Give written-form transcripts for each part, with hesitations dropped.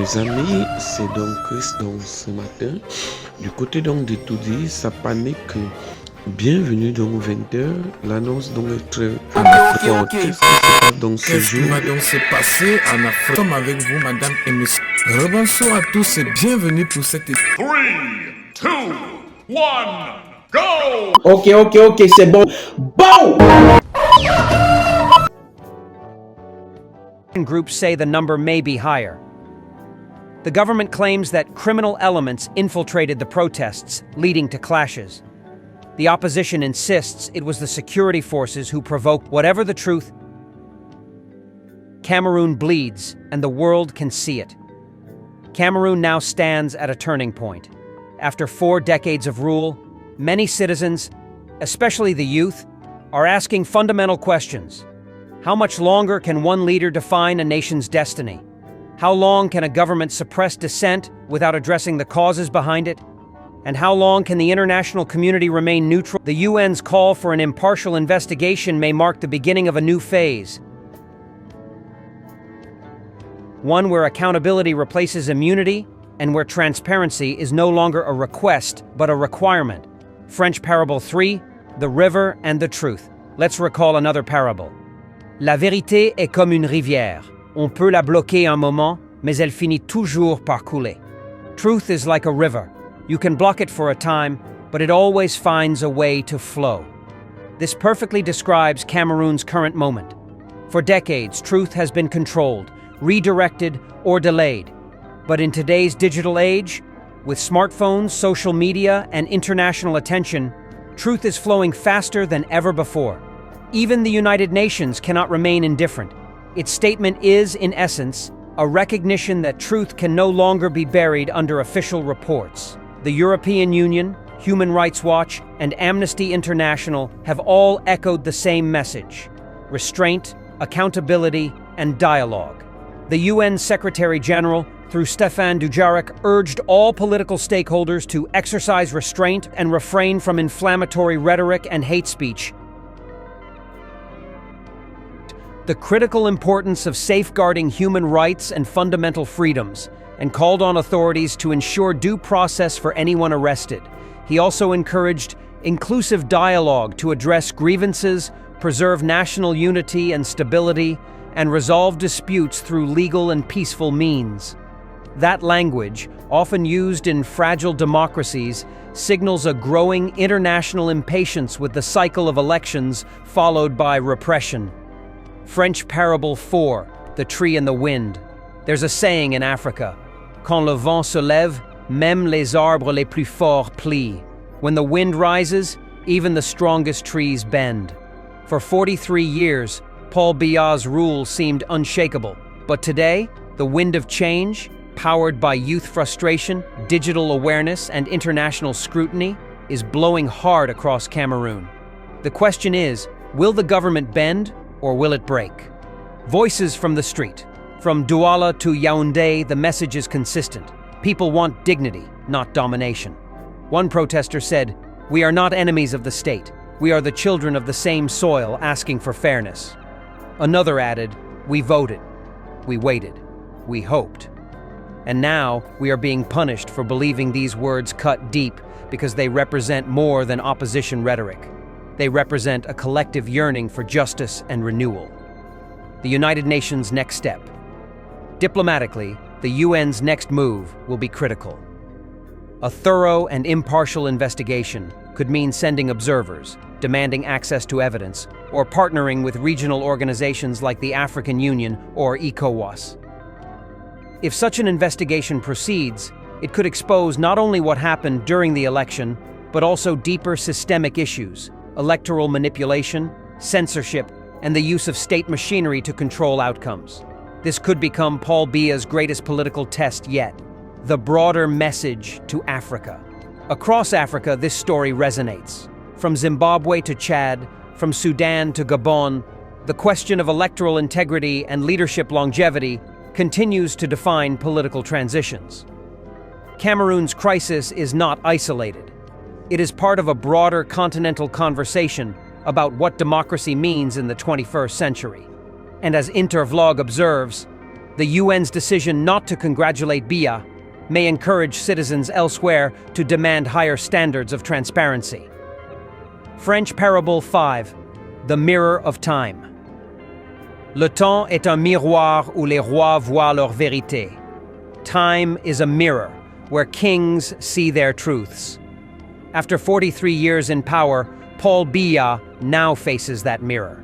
Les amis, c'est donc Chris donc ce matin. Du côté donc d'Etoudi, ça panique. Bienvenue donc aux 20h. L'annonce donc est très importante. Qu'est-ce qui se passe donc ce jour? Qu'est-ce qui va donc se passer en Afrique? Nous sommes avec vous, madame et monsieur. Rebonsoir à tous et bienvenue pour cette... 3, 2, 1, go! Ok, c'est bon. Bon! Groups say the number may be higher. The government claims that criminal elements infiltrated the protests, leading to clashes. The opposition insists it was the security forces who provoked. Whatever the truth, Cameroon bleeds, and the world can see it. Cameroon now stands at a turning point. After 4 decades of rule, many citizens, especially the youth, are asking fundamental questions. How much longer can one leader define a nation's destiny? How long can a government suppress dissent without addressing the causes behind it? And how long can the international community remain neutral? The UN's call for an impartial investigation may mark the beginning of a new phase. One where accountability replaces immunity and where transparency is no longer a request but a requirement. French parable 3, the river and the truth. Let's recall another parable. La vérité est comme une rivière. On peut la bloquer un moment, mais elle finit toujours par couler. Truth is like a river. You can block it for a time, but it always finds a way to flow. This perfectly describes Cameroon's current moment. For decades, truth has been controlled, redirected, or delayed. But in today's digital age, with smartphones, social media, and international attention, truth is flowing faster than ever before. Even the United Nations cannot remain indifferent. Its statement is, in essence, a recognition that truth can no longer be buried under official reports. The European Union, Human Rights Watch, and Amnesty International have all echoed the same message: restraint, accountability, and dialogue. The UN Secretary General, through Stéphane Dujarric, urged all political stakeholders to exercise restraint and refrain from inflammatory rhetoric and hate speech. The critical importance of safeguarding human rights and fundamental freedoms, and called on authorities to ensure due process for anyone arrested. He also encouraged inclusive dialogue to address grievances, preserve national unity and stability, and resolve disputes through legal and peaceful means. That language, often used in fragile democracies, signals a growing international impatience with the cycle of elections followed by repression. French parable 4, the tree and the wind. There's a saying in Africa, quand le vent se lève, même les arbres les plus forts plient. When the wind rises, even the strongest trees bend. For 43 years, Paul Biya's rule seemed unshakable. But today, the wind of change, powered by youth frustration, digital awareness, and international scrutiny, is blowing hard across Cameroon. The question is, will the government bend or will it break? Voices from the street. From Douala to Yaoundé, the message is consistent. People want dignity, not domination. One protester said, "We are not enemies of the state. We are the children of the same soil asking for fairness." Another added, "We voted. We waited. We hoped." And now we are being punished for believing these words cut deep because they represent more than opposition rhetoric. They represent a collective yearning for justice and renewal. The United Nations' next step. Diplomatically, the UN's next move will be critical. A thorough and impartial investigation could mean sending observers, demanding access to evidence, or partnering with regional organizations like the African Union or ECOWAS. If such an investigation proceeds, it could expose not only what happened during the election, but also deeper systemic issues: electoral manipulation, censorship, and the use of state machinery to control outcomes. This could become Paul Biya's greatest political test yet: the broader message to Africa. Across Africa, this story resonates. From Zimbabwe to Chad, from Sudan to Gabon, the question of electoral integrity and leadership longevity continues to define political transitions. Cameroon's crisis is not isolated. It is part of a broader continental conversation about what democracy means in the 21st century. And as Intervlog observes, The UN's decision not to congratulate Biya may encourage citizens elsewhere to demand higher standards of transparency. French Parable 5, The Mirror of Time. Le temps est un miroir où les rois voient leur vérité. Time is a mirror where kings see their truths. After 43 years in power, Paul Biya now faces that mirror.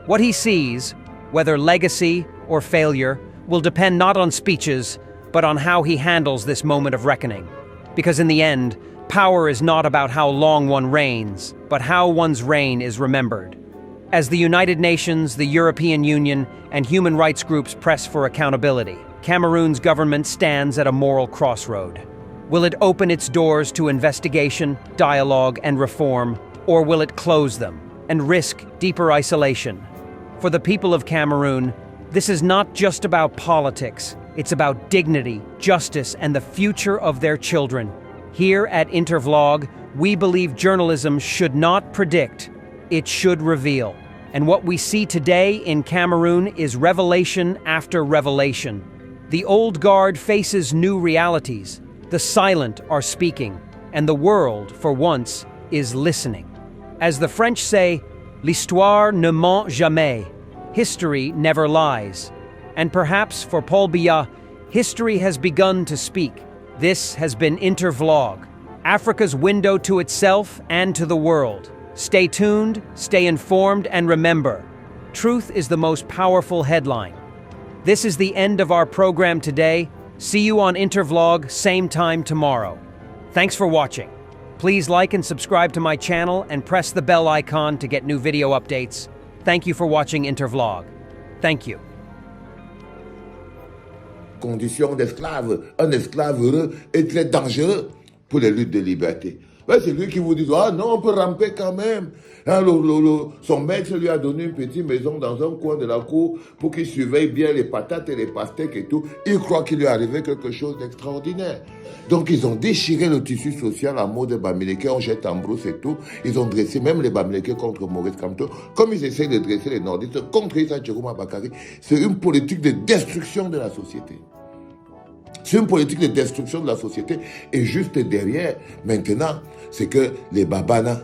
What he sees, whether legacy or failure, will depend not on speeches, but on how he handles this moment of reckoning. Because in the end, power is not about how long one reigns, but how one's reign is remembered. As the United Nations, the European Union, and human rights groups press for accountability, Cameroon's government stands at a moral crossroad. Will it open its doors to investigation, dialogue, and reform, or will it close them and risk deeper isolation? For the people of Cameroon, this is not just about politics. It's about dignity, justice, and the future of their children. Here at Intervlog, we believe journalism should not predict, it should reveal. And what we see today in Cameroon is revelation after revelation. The old guard faces new realities. The silent are speaking, and the world, for once, is listening. As the French say, l'histoire ne ment jamais. History never lies. And perhaps for Paul Biya, history has begun to speak. This has been Intervlog, Africa's window to itself and to the world. Stay tuned, stay informed, and remember, truth is the most powerful headline. This is the end of our program today. See you on Intervlog, same time tomorrow. Thanks for watching. Please like and subscribe to my channel and press the bell icon to get new video updates. Thank you for watching Intervlog. Thank you. Condition d'esclave. Un esclave heureux est très dangereux pour les luttes de liberté. Ben, c'est lui qui vous dit, ah non, on peut ramper quand même. Hein, son maître lui a donné une petite maison dans un coin de la cour pour qu'il surveille bien les patates et les pastèques et tout. Il croit qu'il lui est arrivé quelque chose d'extraordinaire. Donc ils ont déchiré le tissu social en mode Bamileke, on jette en brousse et tout. Ils ont dressé même les Bamileke contre Maurice Kamto, comme ils essaient de dresser les nordistes contre Issa Djegouma Bakary. C'est une politique de destruction de la société. C'est une politique de destruction de la société. Et juste derrière, maintenant, c'est que les Babana.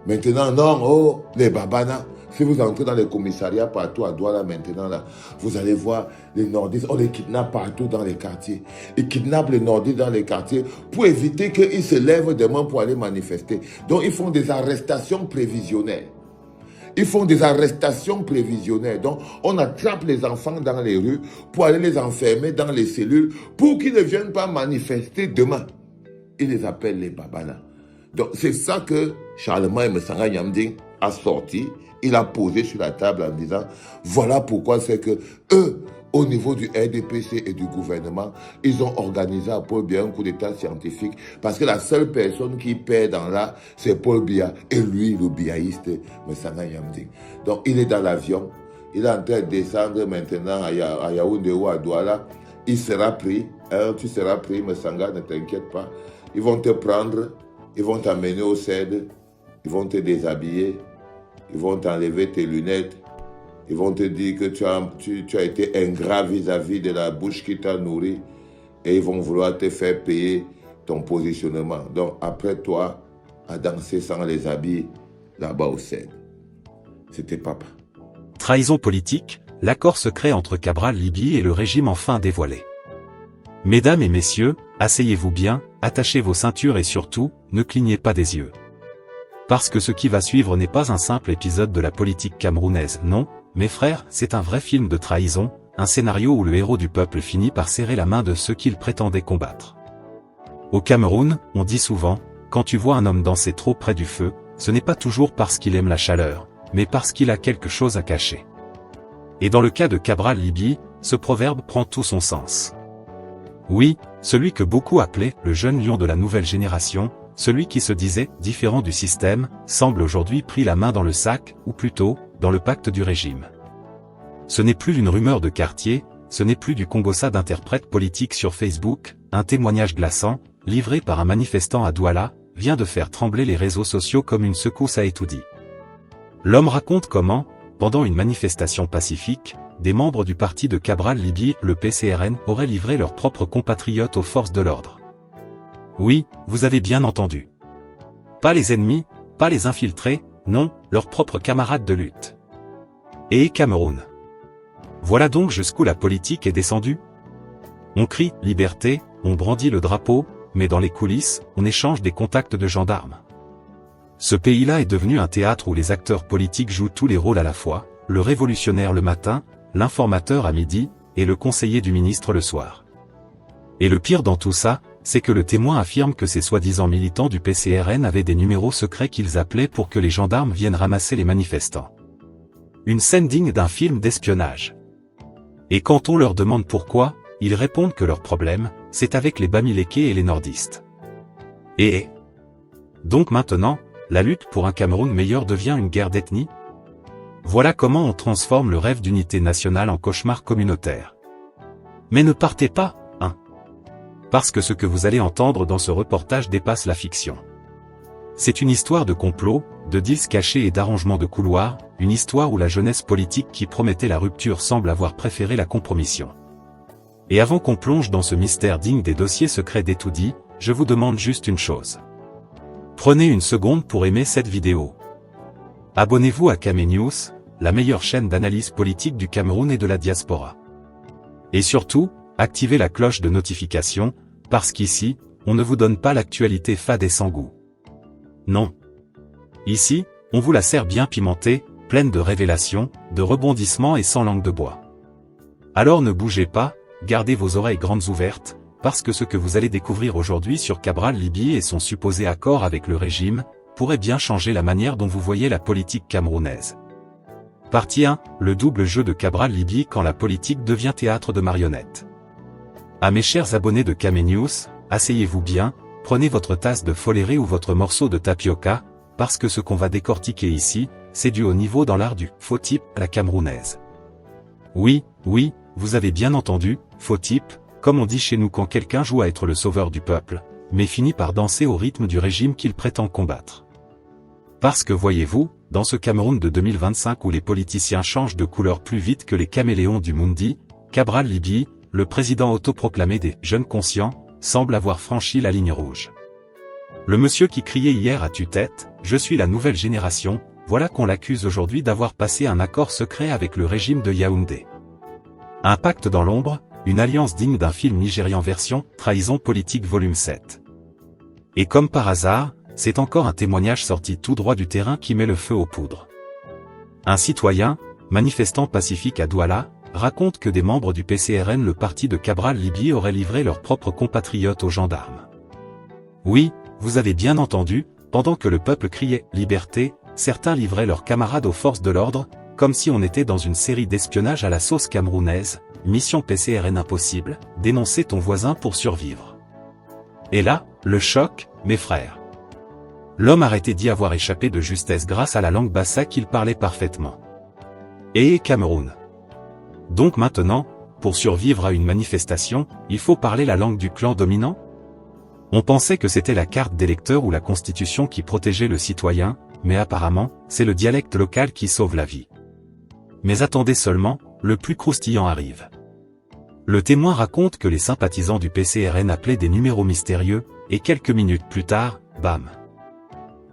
Maintenant, non, oh, les Babana. Si vous entrez dans les commissariats partout à Douala maintenant, là, vous allez voir les nordistes, on les kidnappe partout dans les quartiers. Ils kidnappent les nordistes dans les quartiers pour éviter qu'ils se lèvent demain pour aller manifester. Donc, ils font des arrestations prévisionnelles. Ils font des arrestations prévisionnelles. Donc, on attrape les enfants dans les rues pour aller les enfermer dans les cellules pour qu'ils ne viennent pas manifester demain. Ils les appellent les Babana. Donc, c'est ça que Charlemagne Messanga Nyamding a sorti. Il a posé sur la table en disant, voilà pourquoi c'est que eux, au niveau du RDPC et du gouvernement, ils ont organisé à Paul Biya un coup d'état scientifique parce que la seule personne qui perd dans là, c'est Paul Biya et lui, le biaïste, Messanga Nyamding. Donc, il est dans l'avion, il est en train de descendre maintenant à Yaoundé ou à Douala. Il sera pris, hein, tu seras pris, Messanga, ne t'inquiète pas. Ils vont te prendre, ils vont t'amener au CED, ils vont te déshabiller, ils vont t'enlever tes lunettes. Ils vont te dire que tu as été ingrat vis-à-vis de la bouche qui t'a nourri et ils vont vouloir te faire payer ton positionnement. Donc, après toi, à danser sans les habits là-bas au CED. C'était papa. Trahison politique, l'accord secret entre Cabral Libye et le régime enfin dévoilé. Mesdames et messieurs, asseyez-vous bien, attachez vos ceintures et surtout, ne clignez pas des yeux. Parce que ce qui va suivre n'est pas un simple épisode de la politique camerounaise, non. Mes frères, c'est un vrai film de trahison, un scénario où le héros du peuple finit par serrer la main de ceux qu'il prétendait combattre. Au Cameroun, on dit souvent, quand tu vois un homme danser trop près du feu, ce n'est pas toujours parce qu'il aime la chaleur, mais parce qu'il a quelque chose à cacher. Et dans le cas de Cabral Libye, ce proverbe prend tout son sens. Oui, celui que beaucoup appelaient le jeune lion de la nouvelle génération, celui qui se disait différent du système, semble aujourd'hui pris la main dans le sac, ou plutôt, dans le pacte du régime. Ce n'est plus une rumeur de quartier, ce n'est plus du combossa d'interprètes politiques sur Facebook, un témoignage glaçant, livré par un manifestant à Douala, vient de faire trembler les réseaux sociaux comme une secousse à étourdie. L'homme raconte comment, pendant une manifestation pacifique, des membres du parti de Cabral Libye, le PCRN, auraient livré leurs propres compatriotes aux forces de l'ordre. Oui, vous avez bien entendu. Pas les ennemis, pas les infiltrés, non, leurs propres camarades de lutte. Et Cameroun. Voilà donc jusqu'où la politique est descendue. On crie « liberté », on brandit le drapeau, mais dans les coulisses, on échange des contacts de gendarmes. Ce pays-là est devenu un théâtre où les acteurs politiques jouent tous les rôles à la fois, le révolutionnaire le matin, l'informateur à midi, et le conseiller du ministre le soir. Et le pire dans tout ça, c'est que le témoin affirme que ces soi-disant militants du PCRN avaient des numéros secrets qu'ils appelaient pour que les gendarmes viennent ramasser les manifestants. Une scène digne d'un film d'espionnage. Et quand on leur demande pourquoi, ils répondent que leur problème, c'est avec les Bamileke et les nordistes. Et donc maintenant, la lutte pour un Cameroun meilleur devient une guerre d'ethnie? Voilà comment on transforme le rêve d'unité nationale en cauchemar communautaire. Mais ne partez pas, hein. Parce que ce que vous allez entendre dans ce reportage dépasse la fiction. C'est une histoire de complot, de deals cachés et d'arrangements de couloirs, une histoire où la jeunesse politique qui promettait la rupture semble avoir préféré la compromission. Et avant qu'on plonge dans ce mystère digne des dossiers secrets d'Etoudi, je vous demande juste une chose. Prenez une seconde pour aimer cette vidéo. Abonnez-vous à Camé News, la meilleure chaîne d'analyse politique du Cameroun et de la diaspora. Et surtout, activez la cloche de notification, parce qu'ici, on ne vous donne pas l'actualité fade et sans goût. Non. Ici, on vous la sert bien pimentée, pleine de révélations, de rebondissements et sans langue de bois. Alors ne bougez pas, gardez vos oreilles grandes ouvertes, parce que ce que vous allez découvrir aujourd'hui sur Cabral Libye et son supposé accord avec le régime, pourrait bien changer la manière dont vous voyez la politique camerounaise. Partie 1, le double jeu de Cabral Libye quand la politique devient théâtre de marionnettes. À mes chers abonnés de Camé News, asseyez-vous bien, prenez votre tasse de foléré ou votre morceau de tapioca, parce que ce qu'on va décortiquer ici, c'est du haut niveau dans l'art du faux type à la camerounaise. Oui, vous avez bien entendu, faux type, comme on dit chez nous quand quelqu'un joue à être le sauveur du peuple, mais finit par danser au rythme du régime qu'il prétend combattre. Parce que voyez-vous, dans ce Cameroun de 2025 où les politiciens changent de couleur plus vite que les caméléons du Mundi, Cabral Libye, le président autoproclamé des « jeunes conscients », semble avoir franchi la ligne rouge. Le monsieur qui criait hier à tue-tête « Je suis la nouvelle génération », voilà qu'on l'accuse aujourd'hui d'avoir passé un accord secret avec le régime de Yaoundé. Un pacte dans l'ombre, une alliance digne d'un film nigérian version « Trahison politique volume 7 ». Et comme par hasard, c'est encore un témoignage sorti tout droit du terrain qui met le feu aux poudres. Un citoyen, manifestant pacifique à Douala, raconte que des membres du PCRN, le parti de Cabral Libye, auraient livré leurs propres compatriotes aux gendarmes. Oui, vous avez bien entendu, pendant que le peuple criait « liberté », certains livraient leurs camarades aux forces de l'ordre, comme si on était dans une série d'espionnage à la sauce camerounaise, mission PCRN impossible, dénoncer ton voisin pour survivre. Et là, le choc, mes frères. L'homme arrêté d'y avoir échappé de justesse grâce à la langue bassa qu'il parlait parfaitement. Et Cameroun. Donc maintenant, pour survivre à une manifestation, il faut parler la langue du clan dominant? On pensait que c'était la carte d'électeur ou la constitution qui protégeait le citoyen, mais apparemment, c'est le dialecte local qui sauve la vie. Mais attendez seulement, le plus croustillant arrive. Le témoin raconte que les sympathisants du PCRN appelaient des numéros mystérieux, et quelques minutes plus tard, bam!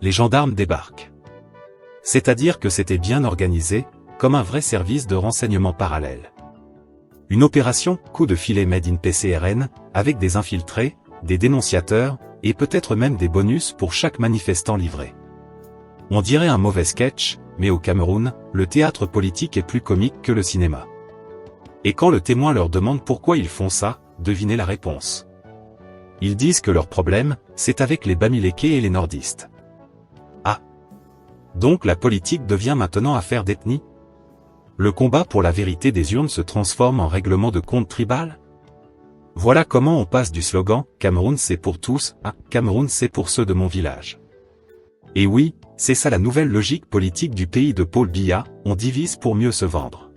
Les gendarmes débarquent. C'est-à-dire que c'était bien organisé, comme un vrai service de renseignement parallèle. Une opération, coup de filet made in PCRN, avec des infiltrés, des dénonciateurs, et peut-être même des bonus pour chaque manifestant livré. On dirait un mauvais sketch, mais au Cameroun, le théâtre politique est plus comique que le cinéma. Et quand le témoin leur demande pourquoi ils font ça, devinez la réponse. Ils disent que leur problème, c'est avec les Bamileke et les nordistes. Ah. Donc la politique devient maintenant affaire d'ethnie? Le combat pour la vérité des urnes se transforme en règlement de compte tribal? Voilà comment on passe du slogan « Cameroun c'est pour tous » à « Cameroun c'est pour ceux de mon village ». Et oui, c'est ça la nouvelle logique politique du pays de Paul Biya, on divise pour mieux se vendre.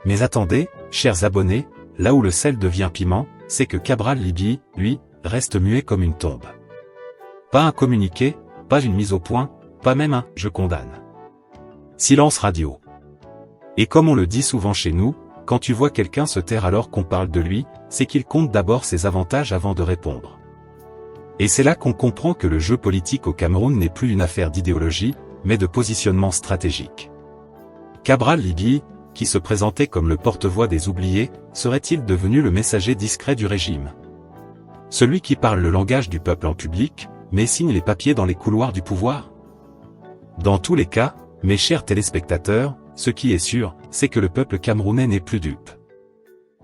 Mais attendez, chers abonnés, là où le sel devient piment, c'est que Cabral Libye, lui, reste muet comme une tombe. Pas un communiqué, pas une mise au point, pas même un « je condamne ». Silence radio. Et comme on le dit souvent chez nous, quand tu vois quelqu'un se taire alors qu'on parle de lui, c'est qu'il compte d'abord ses avantages avant de répondre. Et c'est là qu'on comprend que le jeu politique au Cameroun n'est plus une affaire d'idéologie, mais de positionnement stratégique. Cabral Libye, qui se présentait comme le porte-voix des oubliés, serait-il devenu le messager discret du régime? Celui qui parle le langage du peuple en public, mais signe les papiers dans les couloirs du pouvoir? Dans tous les cas, mes chers téléspectateurs, ce qui est sûr, c'est que le peuple camerounais n'est plus dupe.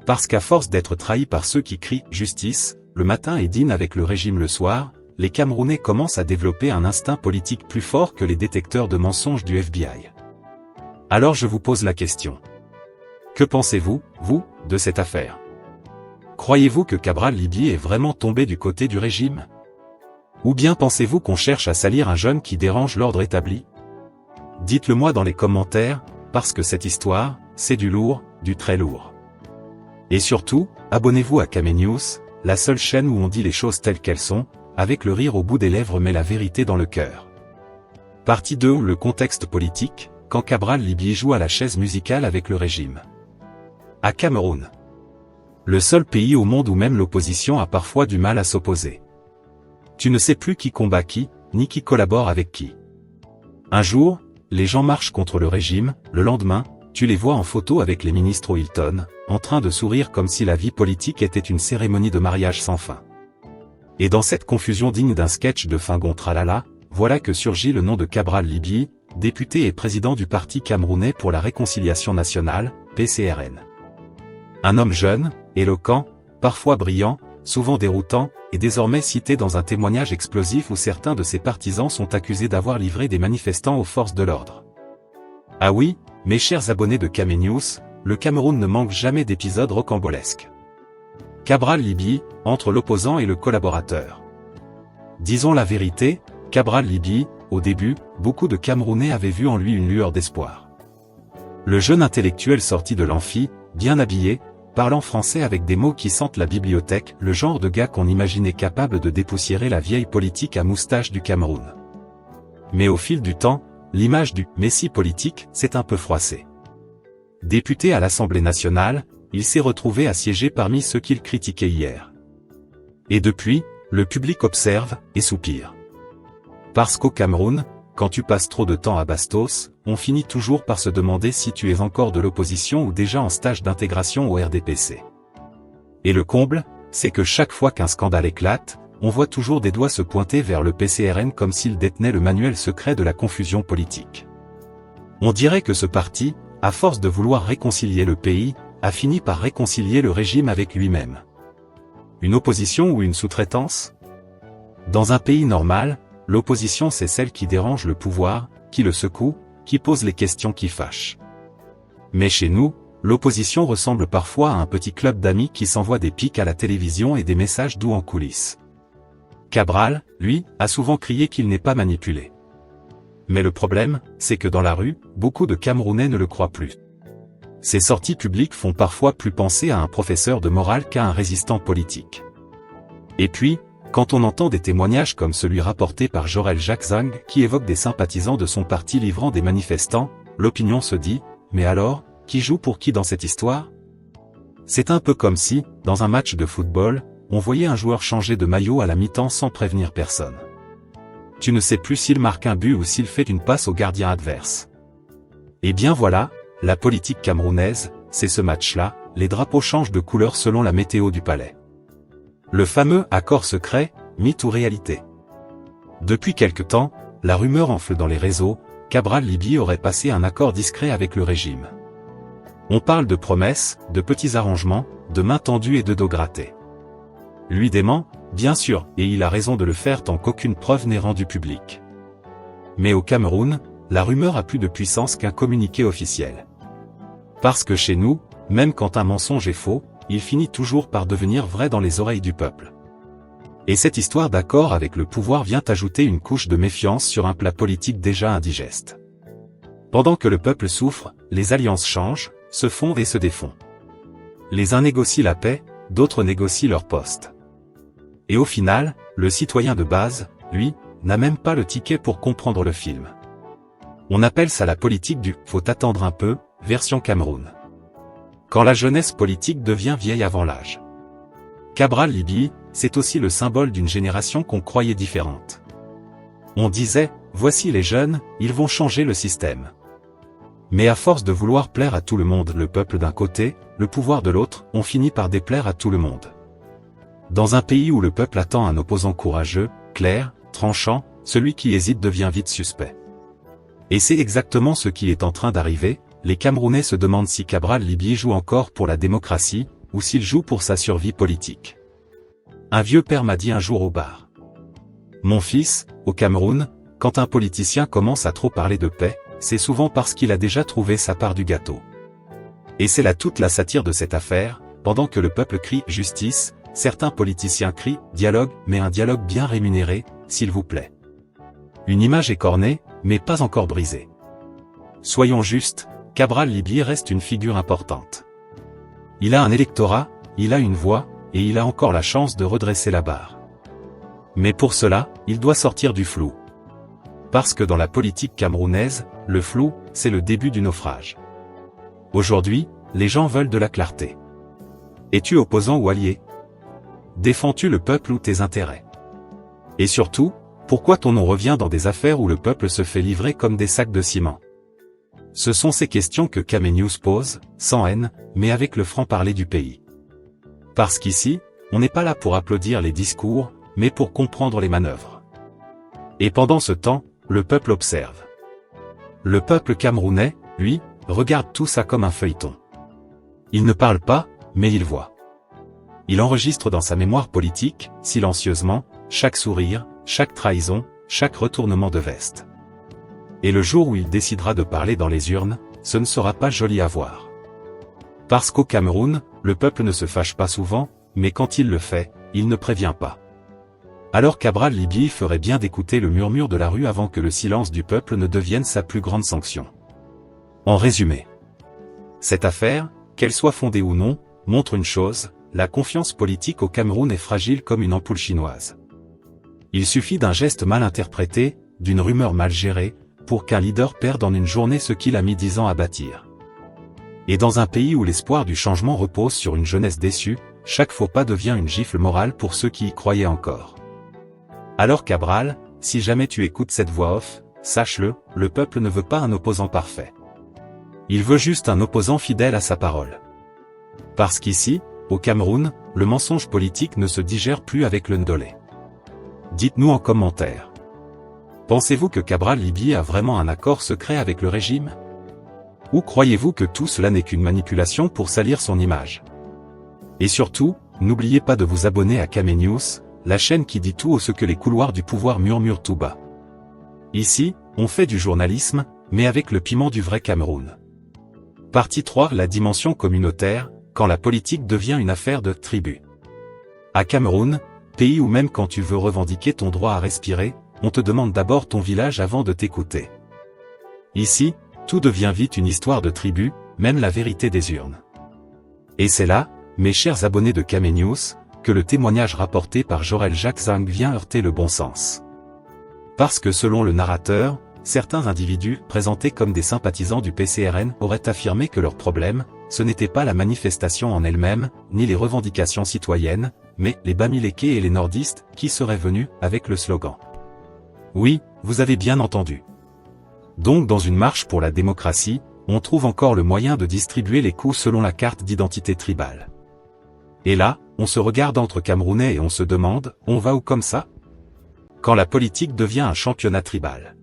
Parce qu'à force d'être trahi par ceux qui crient « justice », le matin et dînent avec le régime le soir, les Camerounais commencent à développer un instinct politique plus fort que les détecteurs de mensonges du FBI. Alors je vous pose la question. Que pensez-vous, vous, de cette affaire? Croyez-vous que Cabral Libye est vraiment tombé du côté du régime? Ou bien pensez-vous qu'on cherche à salir un jeune qui dérange l'ordre établi? Dites-le moi dans les commentaires, parce que cette histoire, c'est du lourd, du très lourd. Et surtout, abonnez-vous à Camé News, la seule chaîne où on dit les choses telles qu'elles sont, avec le rire au bout des lèvres mais la vérité dans le cœur. Partie 2, le contexte politique, quand Cabral Libye joue à la chaise musicale avec le régime. À Cameroun. Le seul pays au monde où même l'opposition a parfois du mal à s'opposer. Tu ne sais plus qui combat qui, ni qui collabore avec qui. Un jour, les gens marchent contre le régime, le lendemain, tu les vois en photo avec les ministres au Hilton, en train de sourire comme si la vie politique était une cérémonie de mariage sans fin. Et dans cette confusion digne d'un sketch de Fingon Tralala, voilà que surgit le nom de Cabral Libye, député et président du Parti camerounais pour la réconciliation nationale, PCRN. Un homme jeune, éloquent, parfois brillant, souvent déroutant, et désormais cité dans un témoignage explosif où certains de ses partisans sont accusés d'avoir livré des manifestants aux forces de l'ordre. Ah oui, mes chers abonnés de Camé News, le Cameroun ne manque jamais d'épisodes rocambolesques. Cabral Libye, entre l'opposant et le collaborateur. Disons la vérité, Cabral Libye, au début, beaucoup de Camerounais avaient vu en lui une lueur d'espoir. Le jeune intellectuel sorti de l'amphi, bien habillé, parlant français avec des mots qui sentent la bibliothèque, le genre de gars qu'on imaginait capable de dépoussiérer la vieille politique à moustache du Cameroun. Mais au fil du temps, l'image du « messie politique » s'est un peu froissée. Député à l'Assemblée nationale, il s'est retrouvé à siéger parmi ceux qu'il critiquait hier. Et depuis, le public observe et soupire. Parce qu'au Cameroun, quand tu passes trop de temps à Bastos, on finit toujours par se demander si tu es encore de l'opposition ou déjà en stage d'intégration au RDPC. Et le comble, c'est que chaque fois qu'un scandale éclate, on voit toujours des doigts se pointer vers le PCRN comme s'il détenait le manuel secret de la confusion politique. On dirait que ce parti, à force de vouloir réconcilier le pays, a fini par réconcilier le régime avec lui-même. Une opposition ou une sous-traitance? Dans un pays normal, l'opposition c'est celle qui dérange le pouvoir, qui le secoue, qui pose les questions qui fâchent. Mais chez nous, l'opposition ressemble parfois à un petit club d'amis qui s'envoie des pics à la télévision et des messages doux en coulisses. Cabral, lui, a souvent crié qu'il n'est pas manipulé. Mais le problème, c'est que dans la rue, beaucoup de Camerounais ne le croient plus. Ses sorties publiques font parfois plus penser à un professeur de morale qu'à un résistant politique. Et puis, quand on entend des témoignages comme celui rapporté par Jorel Jacques-Zang qui évoque des sympathisants de son parti livrant des manifestants, l'opinion se dit, mais alors, qui joue pour qui dans cette histoire? C'est un peu comme si, dans un match de football, on voyait un joueur changer de maillot à la mi-temps sans prévenir personne. Tu ne sais plus s'il marque un but ou s'il fait une passe au gardien adverse. Et bien voilà, la politique camerounaise, c'est ce match-là, les drapeaux changent de couleur selon la météo du palais. Le fameux accord secret, mythe ou réalité. Depuis quelque temps, la rumeur enfle dans les réseaux, Cabral Libye aurait passé un accord discret avec le régime. On parle de promesses, de petits arrangements, de mains tendues et de dos grattés. Lui dément, bien sûr, et il a raison de le faire tant qu'aucune preuve n'est rendue publique. Mais au Cameroun, la rumeur a plus de puissance qu'un communiqué officiel. Parce que chez nous, même quand un mensonge est faux, il finit toujours par devenir vrai dans les oreilles du peuple. Et cette histoire d'accord avec le pouvoir vient ajouter une couche de méfiance sur un plat politique déjà indigeste. Pendant que le peuple souffre, les alliances changent, se fondent et se défont. Les uns négocient la paix, d'autres négocient leur poste. Et au final, le citoyen de base, lui, n'a même pas le ticket pour comprendre le film. On appelle ça la politique du « faut attendre un peu », version Cameroun. Quand la jeunesse politique devient vieille avant l'âge. Cabral Libye, c'est aussi le symbole d'une génération qu'on croyait différente. On disait, voici les jeunes, ils vont changer le système. Mais à force de vouloir plaire à tout le monde, le peuple d'un côté, le pouvoir de l'autre, on finit par déplaire à tout le monde. Dans un pays où le peuple attend un opposant courageux, clair, tranchant, celui qui hésite devient vite suspect. Et c'est exactement ce qui est en train d'arriver. Les Camerounais se demandent si Cabral Libye joue encore pour la démocratie, ou s'il joue pour sa survie politique. Un vieux père m'a dit un jour au bar. Mon fils, au Cameroun, quand un politicien commence à trop parler de paix, c'est souvent parce qu'il a déjà trouvé sa part du gâteau. Et c'est là toute la satire de cette affaire, pendant que le peuple crie justice, certains politiciens crient dialogue, mais un dialogue bien rémunéré, s'il vous plaît. Une image écornée, mais pas encore brisée. Soyons justes, Cabral Libye reste une figure importante. Il a un électorat, il a une voix, et il a encore la chance de redresser la barre. Mais pour cela, il doit sortir du flou. Parce que dans la politique camerounaise, le flou, c'est le début du naufrage. Aujourd'hui, les gens veulent de la clarté. Es-tu opposant ou allié? Défends-tu le peuple ou tes intérêts? Et surtout, pourquoi ton nom revient dans des affaires où le peuple se fait livrer comme des sacs de ciment? Ce sont ces questions que Camé News pose, sans haine, mais avec le franc-parler du pays. Parce qu'ici, on n'est pas là pour applaudir les discours, mais pour comprendre les manœuvres. Et pendant ce temps, le peuple observe. Le peuple camerounais, lui, regarde tout ça comme un feuilleton. Il ne parle pas, mais il voit. Il enregistre dans sa mémoire politique, silencieusement, chaque sourire, chaque trahison, chaque retournement de veste. Et le jour où il décidera de parler dans les urnes, ce ne sera pas joli à voir. Parce qu'au Cameroun, le peuple ne se fâche pas souvent, mais quand il le fait, il ne prévient pas. Alors Cabral Libye ferait bien d'écouter le murmure de la rue avant que le silence du peuple ne devienne sa plus grande sanction. En résumé, cette affaire, qu'elle soit fondée ou non, montre une chose, la confiance politique au Cameroun est fragile comme une ampoule chinoise. Il suffit d'un geste mal interprété, d'une rumeur mal gérée, pour qu'un leader perde en une journée ce qu'il a mis 10 ans à bâtir. Et dans un pays où l'espoir du changement repose sur une jeunesse déçue, chaque faux pas devient une gifle morale pour ceux qui y croyaient encore. Alors Cabral, si jamais tu écoutes cette voix off, sache-le, le peuple ne veut pas un opposant parfait. Il veut juste un opposant fidèle à sa parole. Parce qu'ici, au Cameroun, le mensonge politique ne se digère plus avec le ndolé. Dites-nous en commentaire. Pensez-vous que Cabral Libye a vraiment un accord secret avec le régime? Ou croyez-vous que tout cela n'est qu'une manipulation pour salir son image? Et surtout, n'oubliez pas de vous abonner à Camé News, la chaîne qui dit tout ce que les couloirs du pouvoir murmurent tout bas. Ici, on fait du journalisme, mais avec le piment du vrai Cameroun. Partie 3, la dimension communautaire, quand la politique devient une affaire de tribu. À Cameroun, pays où même quand tu veux revendiquer ton droit à respirer, on te demande d'abord ton village avant de t'écouter. Ici, tout devient vite une histoire de tribu, même la vérité des urnes. Et c'est là, mes chers abonnés de Camé News, que le témoignage rapporté par Jorel Jacques Zang vient heurter le bon sens. Parce que selon le narrateur, certains individus, présentés comme des sympathisants du PCRN, auraient affirmé que leur problème, ce n'était pas la manifestation en elle-même, ni les revendications citoyennes, mais les Bamileke et les nordistes, qui seraient venus, avec le slogan. Oui, vous avez bien entendu. Donc dans une marche pour la démocratie, on trouve encore le moyen de distribuer les coups selon la carte d'identité tribale. Et là, on se regarde entre Camerounais et on se demande, on va où comme ça? Quand la politique devient un championnat tribal.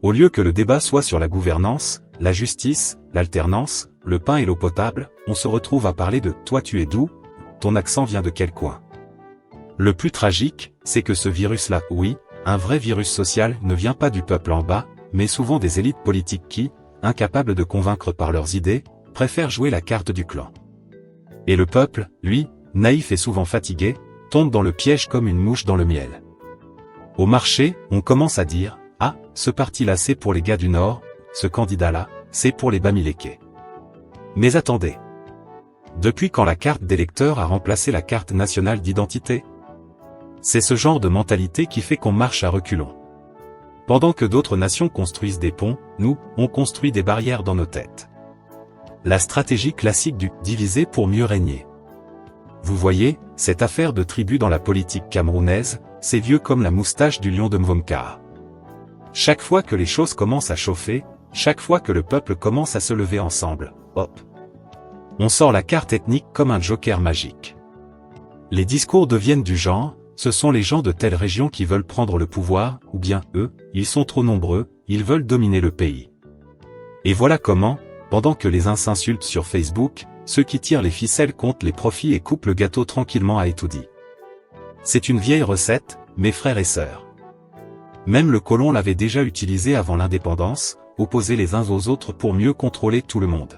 Au lieu que le débat soit sur la gouvernance, la justice, l'alternance, le pain et l'eau potable, on se retrouve à parler de « toi tu es d'où? Ton accent vient de quel coin ?» Le plus tragique, c'est que ce virus-là, oui, un vrai virus social ne vient pas du peuple en bas, mais souvent des élites politiques qui, incapables de convaincre par leurs idées, préfèrent jouer la carte du clan. Et le peuple, lui, naïf et souvent fatigué, tombe dans le piège comme une mouche dans le miel. Au marché, on commence à dire « Ah, ce parti-là c'est pour les gars du Nord, ce candidat-là, c'est pour les Bamileke. » Mais attendez. Depuis quand la carte d'électeur a remplacé la carte nationale d'identité? C'est ce genre de mentalité qui fait qu'on marche à reculons. Pendant que d'autres nations construisent des ponts, nous, on construit des barrières dans nos têtes. la stratégie classique du « diviser pour mieux régner ». Vous voyez, cette affaire de tribu dans la politique camerounaise, c'est vieux comme la moustache du lion de Mvomkara. Chaque fois que les choses commencent à chauffer, chaque fois que le peuple commence à se lever ensemble, hop, on sort la carte ethnique comme un joker magique. Les discours deviennent du genre, ce sont les gens de telle région qui veulent prendre le pouvoir, ou bien eux, ils sont trop nombreux, ils veulent dominer le pays. Et voilà comment, pendant que les uns s'insultent sur Facebook, ceux qui tirent les ficelles comptent les profits et coupent le gâteau tranquillement à étourdi. C'est une vieille recette, mes frères et sœurs. Même le colon l'avait déjà utilisée avant l'indépendance, opposer les uns aux autres pour mieux contrôler tout le monde.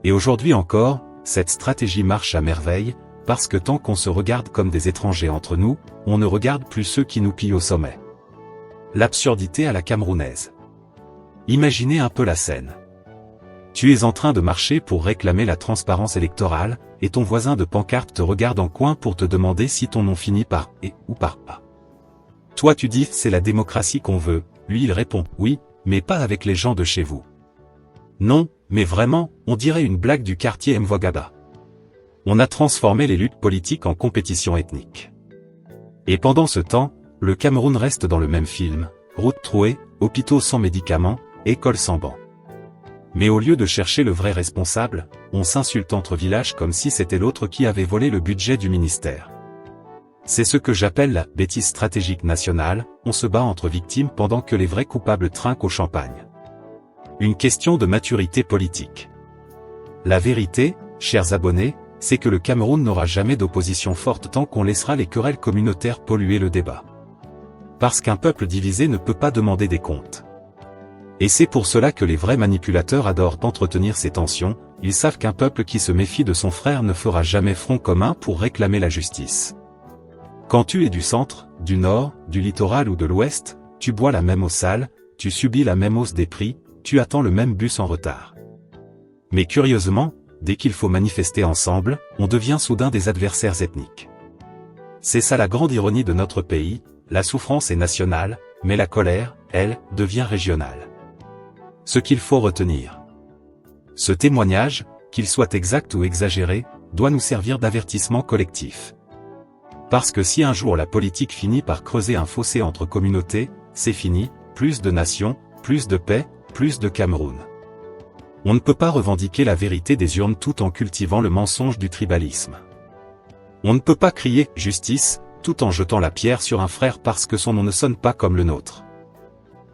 Et aujourd'hui encore, cette stratégie marche à merveille, parce que tant qu'on se regarde comme des étrangers entre nous, on ne regarde plus ceux qui nous pillent au sommet. L'absurdité à la camerounaise. Imaginez un peu la scène. Tu es en train de marcher pour réclamer la transparence électorale, et ton voisin de pancarte te regarde en coin pour te demander si ton nom finit par « et » ou par « a ». Toi tu dis « c'est la démocratie qu'on veut », lui il répond « oui, mais pas avec les gens de chez vous ». Non, mais vraiment, on dirait une blague du quartier Mvogada. On a transformé les luttes politiques en compétition ethnique. Et pendant ce temps, le Cameroun reste dans le même film, routes trouées, hôpitaux sans médicaments, écoles sans bancs. Mais au lieu de chercher le vrai responsable, on s'insulte entre villages comme si c'était l'autre qui avait volé le budget du ministère. C'est ce que j'appelle la bêtise stratégique nationale, on se bat entre victimes pendant que les vrais coupables trinquent au champagne. Une question de maturité politique. La vérité, chers abonnés, c'est que le Cameroun n'aura jamais d'opposition forte tant qu'on laissera les querelles communautaires polluer le débat. Parce qu'un peuple divisé ne peut pas demander des comptes. Et c'est pour cela que les vrais manipulateurs adorent entretenir ces tensions, ils savent qu'un peuple qui se méfie de son frère ne fera jamais front commun pour réclamer la justice. Quand tu es du centre, du nord, du littoral ou de l'ouest, tu bois la même eau sale, tu subis la même hausse des prix, tu attends le même bus en retard. Mais curieusement, dès qu'il faut manifester ensemble, on devient soudain des adversaires ethniques. C'est ça la grande ironie de notre pays, la souffrance est nationale, mais la colère, elle, devient régionale. Ce qu'il faut retenir. Ce témoignage, qu'il soit exact ou exagéré, doit nous servir d'avertissement collectif. Parce que si un jour la politique finit par creuser un fossé entre communautés, c'est fini, plus de nations, plus de paix, plus de Cameroun. On ne peut pas revendiquer la vérité des urnes tout en cultivant le mensonge du tribalisme. On ne peut pas crier « justice » tout en jetant la pierre sur un frère parce que son nom ne sonne pas comme le nôtre.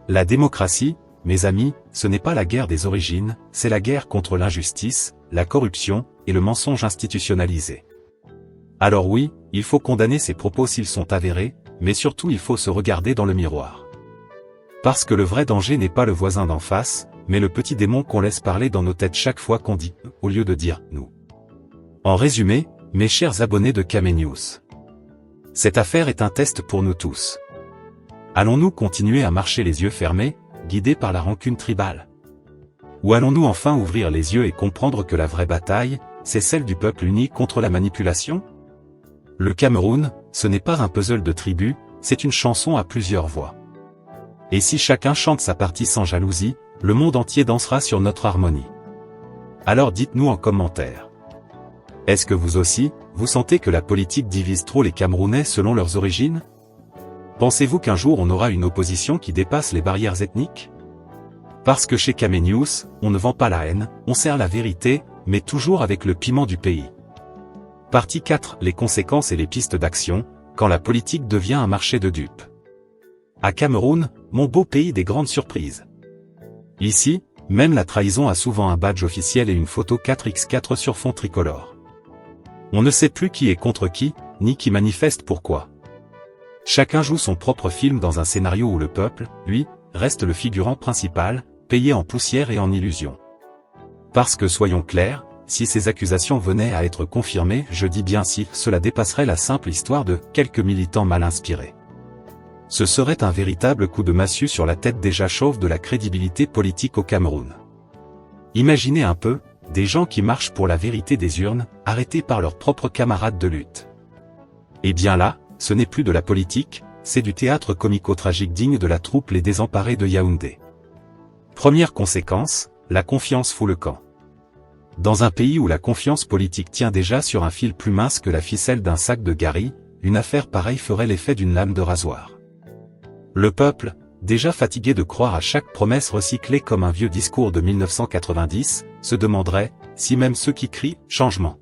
La démocratie, mes amis, ce n'est pas la guerre des origines, c'est la guerre contre l'injustice, la corruption et le mensonge institutionnalisé. Alors oui, il faut condamner ces propos s'ils sont avérés, mais surtout il faut se regarder dans le miroir. Parce que le vrai danger n'est pas le voisin d'en face, mais le petit démon qu'on laisse parler dans nos têtes chaque fois qu'on dit « au lieu de dire « nous ». En résumé, mes chers abonnés de Kame News, cette affaire est un test pour nous tous. Allons-nous continuer à marcher les yeux fermés, guidés par la rancune tribale? Ou allons-nous enfin ouvrir les yeux et comprendre que la vraie bataille, c'est celle du peuple uni contre la manipulation? Le Cameroun, ce n'est pas un puzzle de tribus, c'est une chanson à plusieurs voix. Et si chacun chante sa partie sans jalousie, le monde entier dansera sur notre harmonie. Alors dites-nous en commentaire. Est-ce que vous aussi, vous sentez que la politique divise trop les Camerounais selon leurs origines? Pensez-vous qu'un jour on aura une opposition qui dépasse les barrières ethniques? Parce que chez Kame News, on ne vend pas la haine, on sert la vérité, mais toujours avec le piment du pays. Partie 4, les conséquences et les pistes d'action, quand la politique devient un marché de dupes. À Cameroun, mon beau pays des grandes surprises. Ici, même la trahison a souvent un badge officiel et une photo 4x4 sur fond tricolore. On ne sait plus qui est contre qui, ni qui manifeste pourquoi. Chacun joue son propre film dans un scénario où le peuple, lui, reste le figurant principal, payé en poussière et en illusion. Parce que soyons clairs, si ces accusations venaient à être confirmées, je dis bien si, cela dépasserait la simple histoire de quelques militants mal inspirés. Ce serait un véritable coup de massue sur la tête déjà chauve de la crédibilité politique au Cameroun. Imaginez un peu, des gens qui marchent pour la vérité des urnes, arrêtés par leurs propres camarades de lutte. Et bien là, ce n'est plus de la politique, c'est du théâtre comico-tragique digne de la troupe Les Désemparés de Yaoundé. Première conséquence, la confiance fout le camp. Dans un pays où la confiance politique tient déjà sur un fil plus mince que la ficelle d'un sac de Gary, une affaire pareille ferait l'effet d'une lame de rasoir. Le peuple, déjà fatigué de croire à chaque promesse recyclée comme un vieux discours de 1990, se demanderait si même ceux qui crient « changement »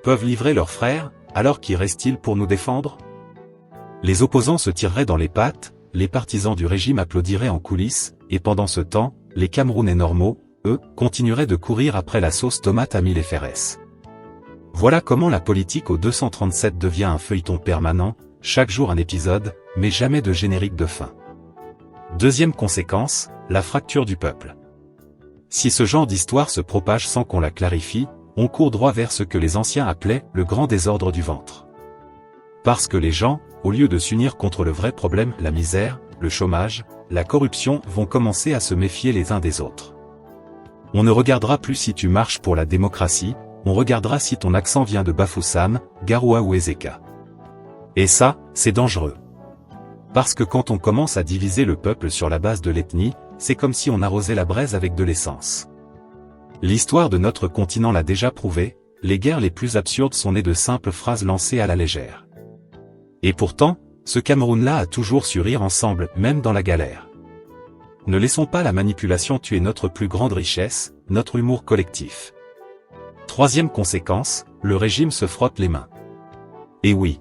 peuvent livrer leurs frères, alors qu'y reste-t-il pour nous défendre? Les opposants se tireraient dans les pattes, les partisans du régime applaudiraient en coulisses, et pendant ce temps, les Camerounais normaux, eux, continueraient de courir après la sauce tomate à 1000 FRS. Voilà comment la politique au 237 devient un feuilleton permanent, chaque jour un épisode, mais jamais de générique de fin. Deuxième conséquence, la fracture du peuple. Si ce genre d'histoire se propage sans qu'on la clarifie, on court droit vers ce que les anciens appelaient le grand désordre du ventre. Parce que les gens, au lieu de s'unir contre le vrai problème, la misère, le chômage, la corruption, vont commencer à se méfier les uns des autres. On ne regardera plus si tu marches pour la démocratie, on regardera si ton accent vient de Bafoussam, Garoua ou Ezeka. Et ça, c'est dangereux. Parce que quand on commence à diviser le peuple sur la base de l'ethnie, c'est comme si on arrosait la braise avec de l'essence. L'histoire de notre continent l'a déjà prouvé, les guerres les plus absurdes sont nées de simples phrases lancées à la légère. Et pourtant, ce Cameroun-là a toujours su rire ensemble, même dans la galère. Ne laissons pas la manipulation tuer notre plus grande richesse, notre humour collectif. Troisième conséquence, le régime se frotte les mains. Et oui.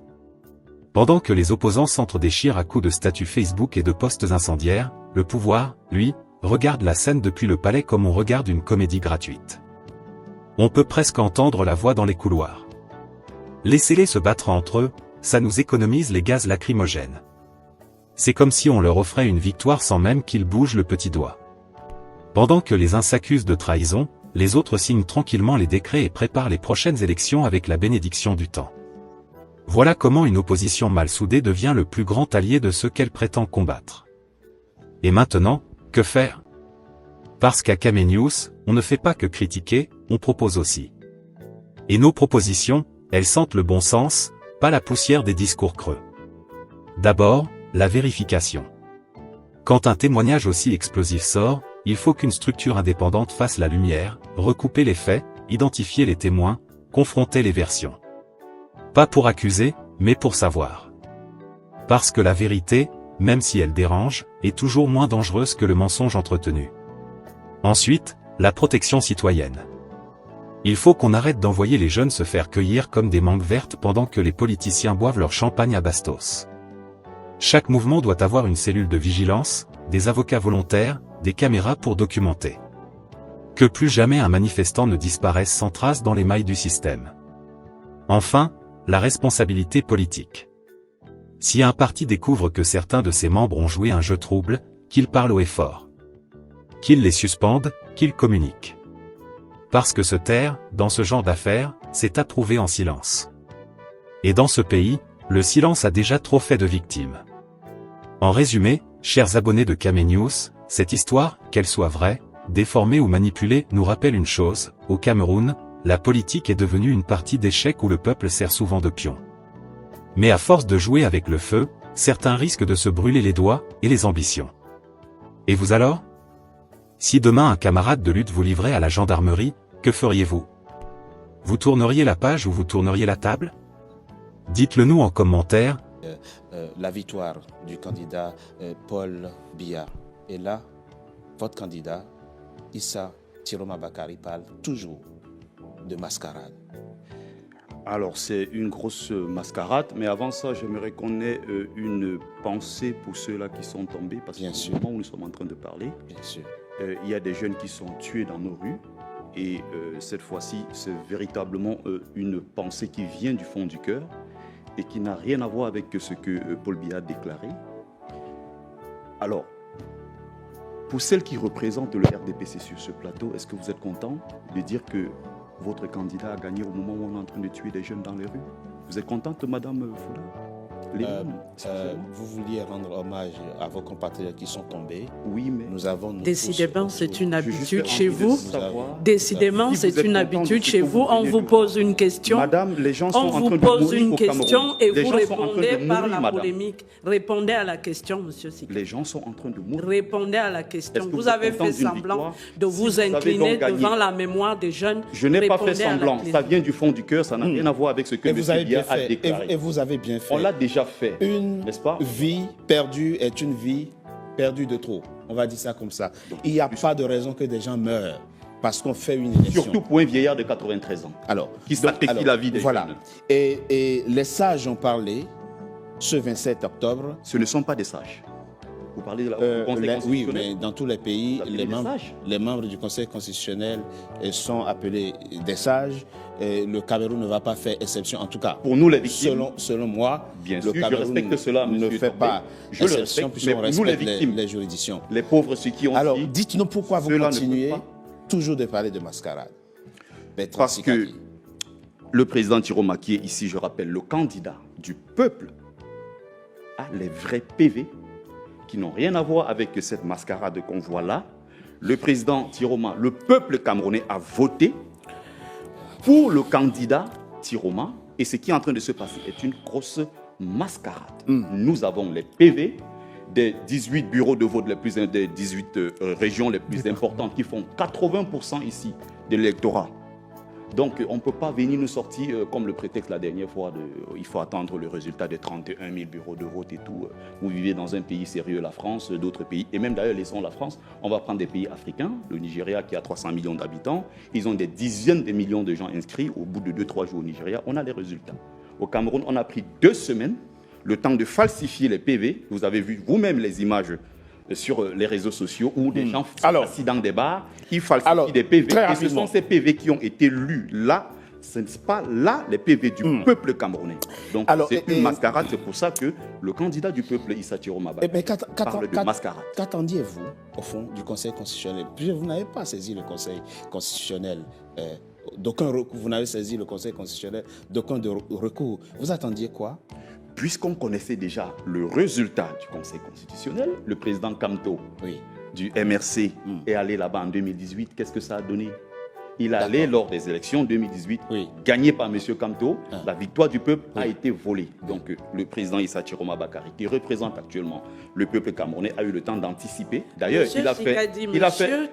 Pendant que les opposants s'entre-déchirent à coups de statuts Facebook et de posts incendiaires, le pouvoir, lui, regarde la scène depuis le palais comme on regarde une comédie gratuite. On peut presque entendre la voix dans les couloirs. Laissez-les se battre entre eux, ça nous économise les gaz lacrymogènes. C'est comme si on leur offrait une victoire sans même qu'ils bougent le petit doigt. Pendant que les uns s'accusent de trahison, les autres signent tranquillement les décrets et préparent les prochaines élections avec la bénédiction du temps. Voilà comment une opposition mal soudée devient le plus grand allié de ceux qu'elle prétend combattre. Et maintenant, que faire? Parce qu'à Kamenius, on ne fait pas que critiquer, on propose aussi. Et nos propositions, elles sentent le bon sens, pas la poussière des discours creux. D'abord, la vérification. Quand un témoignage aussi explosif sort, il faut qu'une structure indépendante fasse la lumière, recouper les faits, identifier les témoins, confronter les versions. Pas pour accuser, mais pour savoir. Parce que la vérité, même si elle dérange, est toujours moins dangereuse que le mensonge entretenu. Ensuite, la protection citoyenne. Il faut qu'on arrête d'envoyer les jeunes se faire cueillir comme des mangues vertes pendant que les politiciens boivent leur champagne à Bastos. Chaque mouvement doit avoir une cellule de vigilance, des avocats volontaires, des caméras pour documenter. Que plus jamais un manifestant ne disparaisse sans trace dans les mailles du système. Enfin, la responsabilité politique. Si un parti découvre que certains de ses membres ont joué un jeu trouble, qu'il parle haut et fort. Qu'il les suspende, qu'il communique. Parce que se taire, dans ce genre d'affaires, c'est approuvé en silence. Et dans ce pays, le silence a déjà trop fait de victimes. En résumé, chers abonnés de Kamenius, cette histoire, qu'elle soit vraie, déformée ou manipulée, nous rappelle une chose, au Cameroun, la politique est devenue une partie d'échecs où le peuple sert souvent de pion. Mais à force de jouer avec le feu, certains risquent de se brûler les doigts et les ambitions. Et vous alors? Si demain un camarade de lutte vous livrait à la gendarmerie, que feriez-vous? Vous tourneriez la page ou vous tourneriez la table? Dites-le nous en commentaire. La victoire du candidat Paul Biya. Et là, votre candidat, Issa Tiroma Bakari, parle toujours de mascarade. Alors c'est une grosse mascarade, mais avant ça, j'aimerais qu'on ait une pensée pour ceux-là qui sont tombés, parce qu'au moment où nous sommes en train de parler, il y a des jeunes qui sont tués dans nos rues, et cette fois-ci, c'est véritablement une pensée qui vient du fond du cœur, et qui n'a rien à voir avec ce que Paul Biya a déclaré. Alors, pour celles qui représentent le RDPC sur ce plateau, est-ce que vous êtes content de dire que votre candidat a gagné au moment où on est en train de tuer des jeunes dans les rues? Vous êtes contente, Madame Foula? Vous vouliez rendre hommage à vos compatriotes qui sont tombés. Oui, mais nous avons... Décidément, c'est une habitude chez vous. Décidément, c'est une habitude chez vous. On vous pose une question. Madame, les gens sont on en vous train pose de mourir une au question Cameroun. et Les vous gens sont en train de répondez par mourir, la madame. polémique. Répondez à la question, monsieur Sika. Les gens sont en train de mourir. Répondez à la question. Est-ce que Vous avez êtes fait content d'une semblant victoire? de vous Si vous avez incliner donc gagné. devant la mémoire des jeunes. Je n'ai pas fait Répondez à la semblant. question. Ça vient du fond du cœur. Ça n'a rien à voir avec ce que Et vous avez M. bien Biya a fait. déclaré. Et vous avez bien fait. On l'a déjà fait, n'est-ce pas? Vie perdue est une vie perdue de trop. On va dire ça comme ça. Il n'y a pas de raison que des gens meurent parce qu'on fait une élection. Surtout pour un vieillard de 93 ans. Alors, qui sacrifie la vie des voilà. jeunes. Et les sages ont parlé ce 27 octobre. Ce ne sont pas des sages. Vous parlez de la Conseil oui, constitutionnel. mais dans tous les pays, les membres du Conseil constitutionnel sont appelés des sages. Et le Cameroun ne va pas faire exception, en tout cas. Pour nous, les victimes. Selon moi, bien le sûr, Cameroun je respecte cela, ne monsieur fait Tombé. pas Je le exception, respecte, puisqu'on mais nous, les respecte victimes, les juridictions. Les pauvres, ceux qui ont Alors, dit, dites-nous pourquoi vous ceux-là ne continuez peuvent pas. toujours de parler de mascarade. Bertrand Parce que Sikaki. le président Tiroma, qui est ici, je rappelle, le candidat du peuple, a les vrais PV qui n'ont rien à voir avec cette mascarade qu'on voit là. Le président Tiroma, le peuple camerounais a voté pour le candidat Tiroma, et ce qui est en train de se passer est une grosse mascarade. Nous avons les PV des 18 bureaux de vote, des 18 régions les plus importantes qui font 80% ici de l'électorat. Donc on ne peut pas venir nous sortir comme le prétexte la dernière fois, il faut attendre le résultat des 31 000 bureaux de vote et tout. Vous vivez dans un pays sérieux, la France, d'autres pays, et même d'ailleurs laissons la France, on va prendre des pays africains, le Nigeria qui a 300 millions d'habitants, ils ont des dizaines de millions de gens inscrits, au bout de 2-3 jours au Nigeria, on a les résultats. Au Cameroun, on a pris 2 semaines, le temps de falsifier les PV, vous avez vu vous-même les images sur les réseaux sociaux où des gens assis dans des bars, ils falsifient des PV. Et ce sont ces PV qui ont été lus là. Ce n'est pas là les PV du peuple camerounais. Donc c'est une mascarade. C'est pour ça que le candidat du peuple, Issa Tiroma Bakari, parle de mascarade. Qu'attendiez-vous au fond du Conseil constitutionnel? Vous n'avez pas saisi le Conseil constitutionnel. Vous n'avez saisi le Conseil constitutionnel d'aucun recours. Vous attendiez quoi? Puisqu'on connaissait déjà le résultat du Conseil constitutionnel, le président Kamto du MRC est allé là-bas en 2018. Qu'est-ce que ça a donné? Il est allé lors des élections 2018, gagné par M. Kamto. La victoire du peuple a été volée. Donc le président Issa Tiroma Bakari, qui représente actuellement le peuple camerounais, a eu le temps d'anticiper. D'ailleurs, il a fait...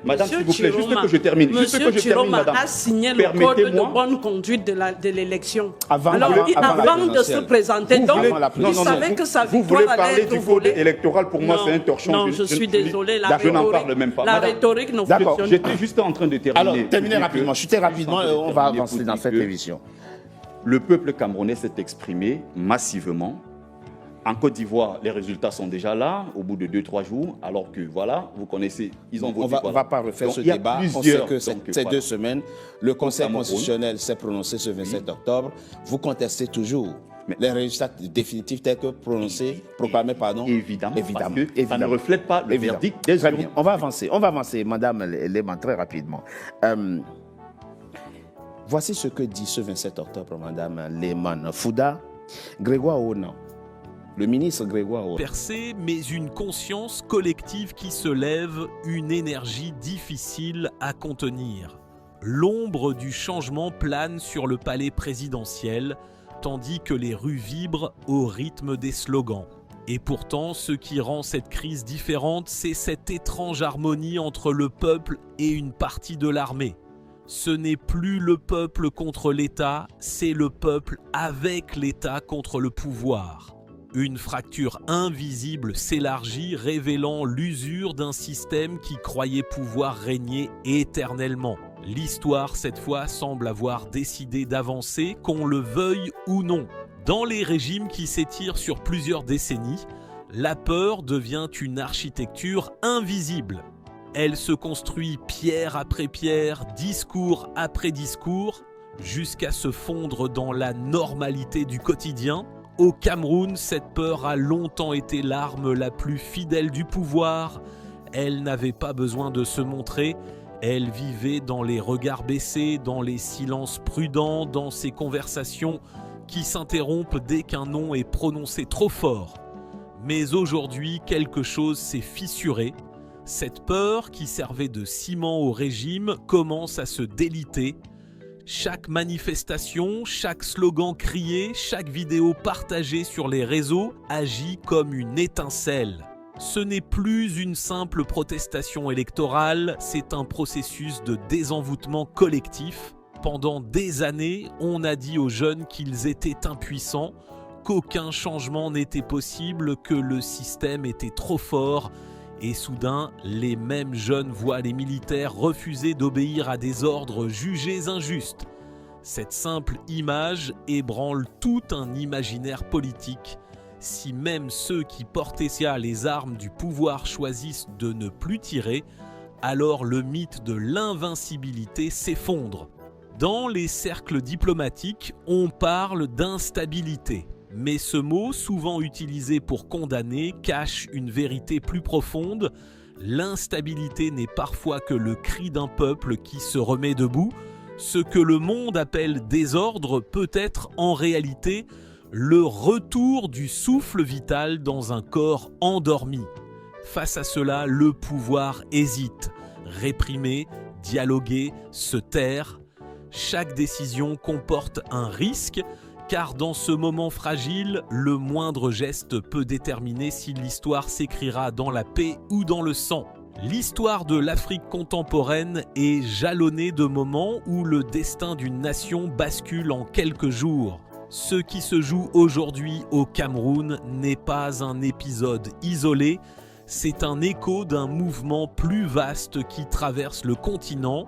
Madame, s'il vous plaît, juste que je termine. Monsieur Tiroma a signé le code de bonne conduite de l'élection. Avant de se présenter, donc il savait que sa victoire allait être volée. Vous voulez parler du code électoral, pour moi c'est un torchon. Non, je suis désolé, je n'en parle même pas. La rhétorique ne fonctionne pas. J'étais juste en train de terminer. Alors, terminez rapidement, chutez rapidement, on va avancer dans cette émission. Le peuple camerounais s'est exprimé massivement. En Côte d'Ivoire, les résultats sont déjà là, au bout de 2-3 jours, alors que voilà, vous connaissez, ils ont voté. On ne va pas refaire ce débat. On sait que ces 2 semaines, le Conseil constitutionnel s'est prononcé ce 27 octobre. Vous contestez toujours les résultats définitifs tels que proclamés, pardon. Évidemment. Parce que ça ne reflète pas le verdict des urnes. On va avancer, Madame Lehmann, très rapidement. Voici ce que dit ce 27 octobre, Madame Lehmann. Fouda, Grégoire Onan, le ministre Grégoire Onan. Percée, mais une conscience collective qui se lève, une énergie difficile à contenir. L'ombre du changement plane sur le palais présidentiel, tandis que les rues vibrent au rythme des slogans. Et pourtant, ce qui rend cette crise différente, c'est cette étrange harmonie entre le peuple et une partie de l'armée. Ce n'est plus le peuple contre l'État, c'est le peuple avec l'État contre le pouvoir. Une fracture invisible s'élargit, révélant l'usure d'un système qui croyait pouvoir régner éternellement. L'histoire, cette fois, semble avoir décidé d'avancer, qu'on le veuille ou non. Dans les régimes qui s'étirent sur plusieurs décennies, la peur devient une architecture invisible. Elle se construit pierre après pierre, discours après discours, jusqu'à se fondre dans la normalité du quotidien. Au Cameroun, cette peur a longtemps été l'arme la plus fidèle du pouvoir. Elle n'avait pas besoin de se montrer. Elle vivait dans les regards baissés, dans les silences prudents, dans ses conversations qui s'interrompent dès qu'un nom est prononcé trop fort. Mais aujourd'hui, quelque chose s'est fissuré. Cette peur qui servait de ciment au régime commence à se déliter. Chaque manifestation, chaque slogan crié, chaque vidéo partagée sur les réseaux agit comme une étincelle. Ce n'est plus une simple protestation électorale, c'est un processus de désenvoûtement collectif. Pendant des années, on a dit aux jeunes qu'ils étaient impuissants, qu'aucun changement n'était possible, que le système était trop fort. Et soudain, les mêmes jeunes voient les militaires refuser d'obéir à des ordres jugés injustes. Cette simple image ébranle tout un imaginaire politique. Si même ceux qui portaient les armes du pouvoir choisissent de ne plus tirer, alors le mythe de l'invincibilité s'effondre. Dans les cercles diplomatiques, on parle d'instabilité. Mais ce mot, souvent utilisé pour condamner, cache une vérité plus profonde. L'instabilité n'est parfois que le cri d'un peuple qui se remet debout. Ce que le monde appelle désordre peut être en réalité le retour du souffle vital dans un corps endormi. Face à cela, le pouvoir hésite. Réprimer, dialoguer, se taire. Chaque décision comporte un risque, car dans ce moment fragile, le moindre geste peut déterminer si l'histoire s'écrira dans la paix ou dans le sang. L'histoire de l'Afrique contemporaine est jalonnée de moments où le destin d'une nation bascule en quelques jours. Ce qui se joue aujourd'hui au Cameroun n'est pas un épisode isolé, c'est un écho d'un mouvement plus vaste qui traverse le continent,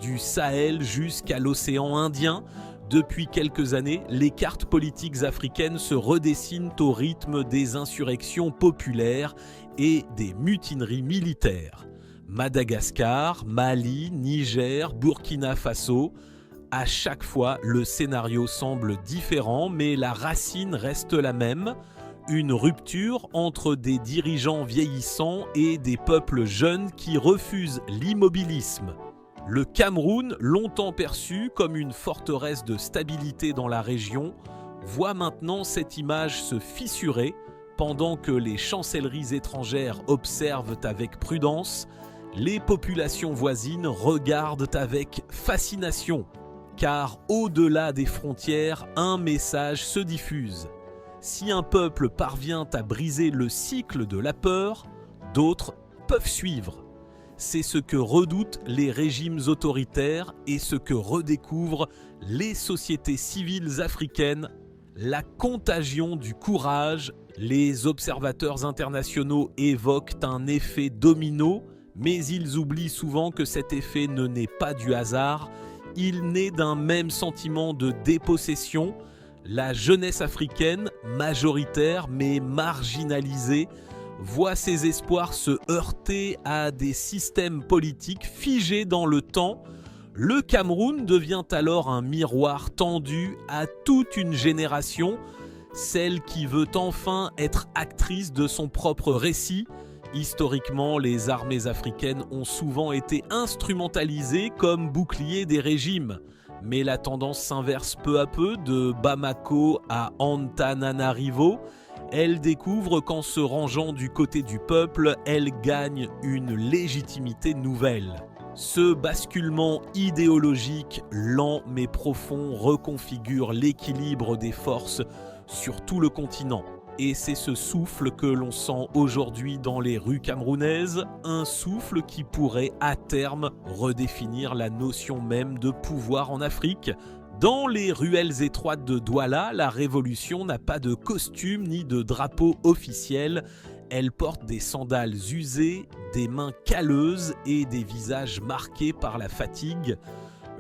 du Sahel jusqu'à l'océan Indien. Depuis quelques années, les cartes politiques africaines se redessinent au rythme des insurrections populaires et des mutineries militaires. Madagascar, Mali, Niger, Burkina Faso. À chaque fois, le scénario semble différent, mais la racine reste la même. Une rupture entre des dirigeants vieillissants et des peuples jeunes qui refusent l'immobilisme. Le Cameroun, longtemps perçu comme une forteresse de stabilité dans la région, voit maintenant cette image se fissurer pendant que les chancelleries étrangères observent avec prudence. Les populations voisines regardent avec fascination, car au-delà des frontières, un message se diffuse. Si un peuple parvient à briser le cycle de la peur, d'autres peuvent suivre. C'est ce que redoutent les régimes autoritaires et ce que redécouvrent les sociétés civiles africaines, la contagion du courage. Les observateurs internationaux évoquent un effet domino, mais ils oublient souvent que cet effet ne naît pas du hasard, il naît d'un même sentiment de dépossession. La jeunesse africaine, majoritaire mais marginalisée, voit ses espoirs se heurter à des systèmes politiques figés dans le temps. Le Cameroun devient alors un miroir tendu à toute une génération, celle qui veut enfin être actrice de son propre récit. Historiquement, les armées africaines ont souvent été instrumentalisées comme boucliers des régimes. Mais la tendance s'inverse peu à peu de Bamako à Antananarivo. Elle découvre qu'en se rangeant du côté du peuple, elle gagne une légitimité nouvelle. Ce basculement idéologique, lent mais profond, reconfigure l'équilibre des forces sur tout le continent. Et c'est ce souffle que l'on sent aujourd'hui dans les rues camerounaises, un souffle qui pourrait à terme redéfinir la notion même de pouvoir en Afrique. Dans les ruelles étroites de Douala, la révolution n'a pas de costume ni de drapeau officiel. Elle porte des sandales usées, des mains calleuses et des visages marqués par la fatigue.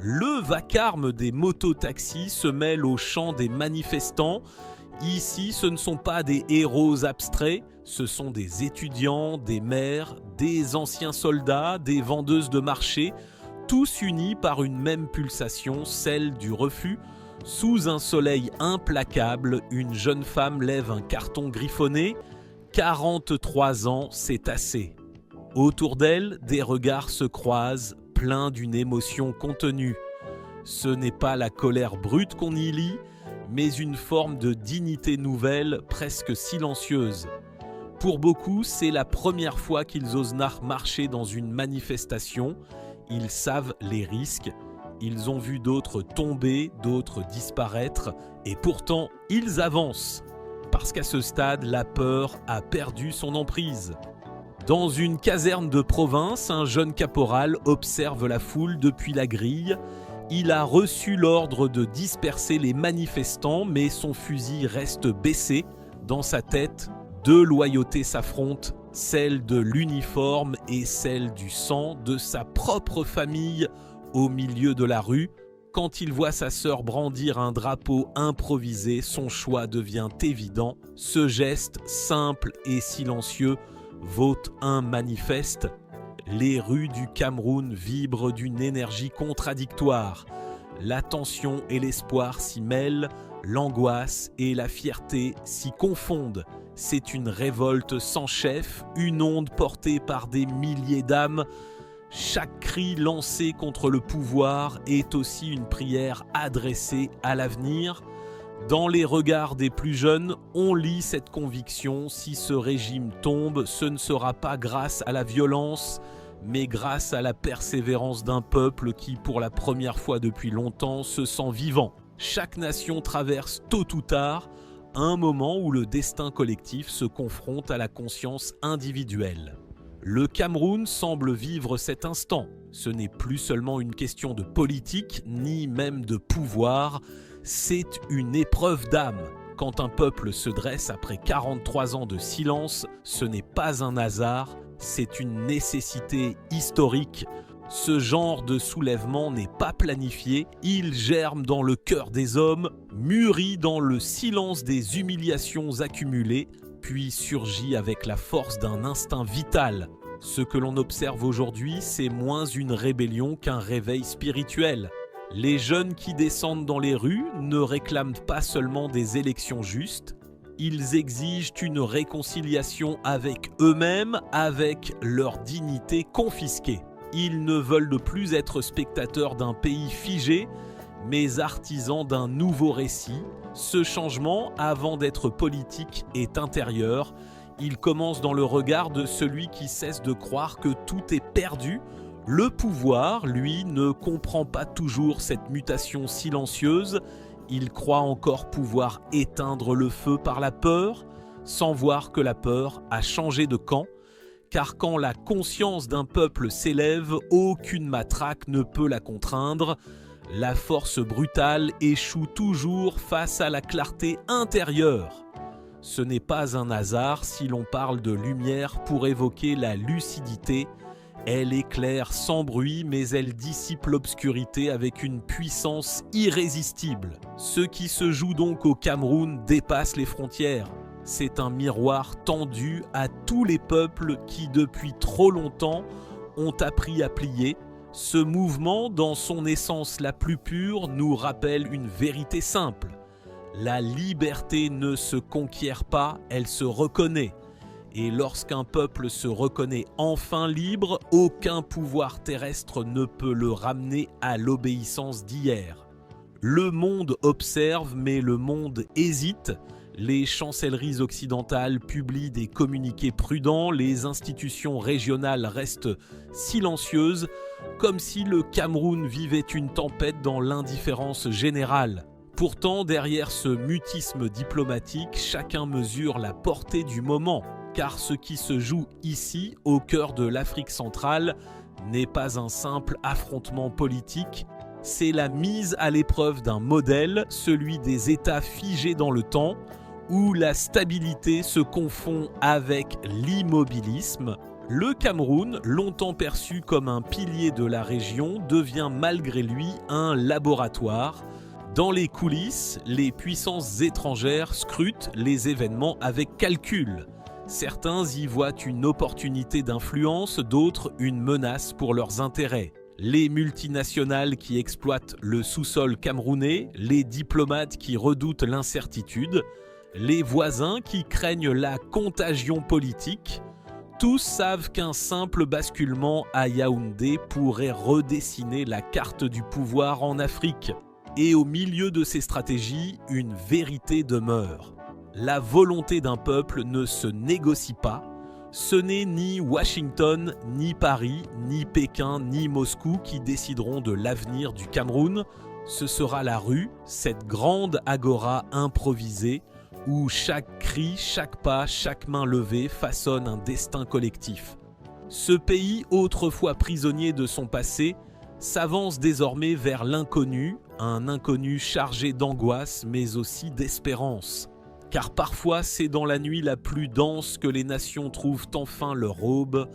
Le vacarme des mototaxis se mêle au chant des manifestants. Ici, ce ne sont pas des héros abstraits, ce sont des étudiants, des mères, des anciens soldats, des vendeuses de marché, tous unis par une même pulsation, celle du refus. Sous un soleil implacable, une jeune femme lève un carton griffonné. 43 ans, c'est assez. Autour d'elle, des regards se croisent, pleins d'une émotion contenue. Ce n'est pas la colère brute qu'on y lit, mais une forme de dignité nouvelle, presque silencieuse. Pour beaucoup, c'est la première fois qu'ils osent marcher dans une manifestation. Ils savent les risques. Ils ont vu d'autres tomber, d'autres disparaître, et pourtant, ils avancent. Parce qu'à ce stade, la peur a perdu son emprise. Dans une caserne de province, un jeune caporal observe la foule depuis la grille. Il a reçu l'ordre de disperser les manifestants, mais son fusil reste baissé. Dans sa tête, deux loyautés s'affrontent, celle de l'uniforme et celle du sang de sa propre famille au milieu de la rue. Quand il voit sa sœur brandir un drapeau improvisé, son choix devient évident. Ce geste simple et silencieux vaut un manifeste. Les rues du Cameroun vibrent d'une énergie contradictoire. La tension et l'espoir s'y mêlent, l'angoisse et la fierté s'y confondent. C'est une révolte sans chef, une onde portée par des milliers d'âmes. Chaque cri lancé contre le pouvoir est aussi une prière adressée à l'avenir. Dans les regards des plus jeunes, on lit cette conviction: si ce régime tombe, ce ne sera pas grâce à la violence, mais grâce à la persévérance d'un peuple qui, pour la première fois depuis longtemps, se sent vivant. Chaque nation traverse tôt ou tard un moment où le destin collectif se confronte à la conscience individuelle. Le Cameroun semble vivre cet instant. Ce n'est plus seulement une question de politique, ni même de pouvoir, c'est une épreuve d'âme. Quand un peuple se dresse après 43 ans de silence, ce n'est pas un hasard, c'est une nécessité historique. Ce genre de soulèvement n'est pas planifié, il germe dans le cœur des hommes, mûrit dans le silence des humiliations accumulées, puis surgit avec la force d'un instinct vital. Ce que l'on observe aujourd'hui, c'est moins une rébellion qu'un réveil spirituel. Les jeunes qui descendent dans les rues ne réclament pas seulement des élections justes, ils exigent une réconciliation avec eux-mêmes, avec leur dignité confisquée. Ils ne veulent plus être spectateurs d'un pays figé, mais artisans d'un nouveau récit. Ce changement, avant d'être politique, est intérieur. Il commence dans le regard de celui qui cesse de croire que tout est perdu. Le pouvoir, lui, ne comprend pas toujours cette mutation silencieuse. Il croit encore pouvoir éteindre le feu par la peur, sans voir que la peur a changé de camp. Car quand la conscience d'un peuple s'élève, aucune matraque ne peut la contraindre. La force brutale échoue toujours face à la clarté intérieure. Ce n'est pas un hasard si l'on parle de lumière pour évoquer la lucidité. Elle éclaire sans bruit, mais elle dissipe l'obscurité avec une puissance irrésistible. Ce qui se joue donc au Cameroun dépasse les frontières. C'est un miroir tendu à tous les peuples qui, depuis trop longtemps, ont appris à plier. Ce mouvement, dans son essence la plus pure, nous rappelle une vérité simple. La liberté ne se conquiert pas, elle se reconnaît. Et lorsqu'un peuple se reconnaît enfin libre, aucun pouvoir terrestre ne peut le ramener à l'obéissance d'hier. Le monde observe, mais le monde hésite. Les chancelleries occidentales publient des communiqués prudents, les institutions régionales restent silencieuses, comme si le Cameroun vivait une tempête dans l'indifférence générale. Pourtant, derrière ce mutisme diplomatique, chacun mesure la portée du moment, car ce qui se joue ici, au cœur de l'Afrique centrale, n'est pas un simple affrontement politique, c'est la mise à l'épreuve d'un modèle, celui des États figés dans le temps, où la stabilité se confond avec l'immobilisme. Le Cameroun, longtemps perçu comme un pilier de la région, devient malgré lui un laboratoire. Dans les coulisses, les puissances étrangères scrutent les événements avec calcul. Certains y voient une opportunité d'influence, d'autres une menace pour leurs intérêts. Les multinationales qui exploitent le sous-sol camerounais, les diplomates qui redoutent l'incertitude, les voisins qui craignent la contagion politique, tous savent qu'un simple basculement à Yaoundé pourrait redessiner la carte du pouvoir en Afrique. Et au milieu de ces stratégies, une vérité demeure. La volonté d'un peuple ne se négocie pas. Ce n'est ni Washington, ni Paris, ni Pékin, ni Moscou qui décideront de l'avenir du Cameroun. Ce sera la rue, cette grande agora improvisée, où chaque cri, chaque pas, chaque main levée façonne un destin collectif. Ce pays, autrefois prisonnier de son passé, s'avance désormais vers l'inconnu, un inconnu chargé d'angoisse mais aussi d'espérance. Car parfois c'est dans la nuit la plus dense que les nations trouvent enfin leur aube,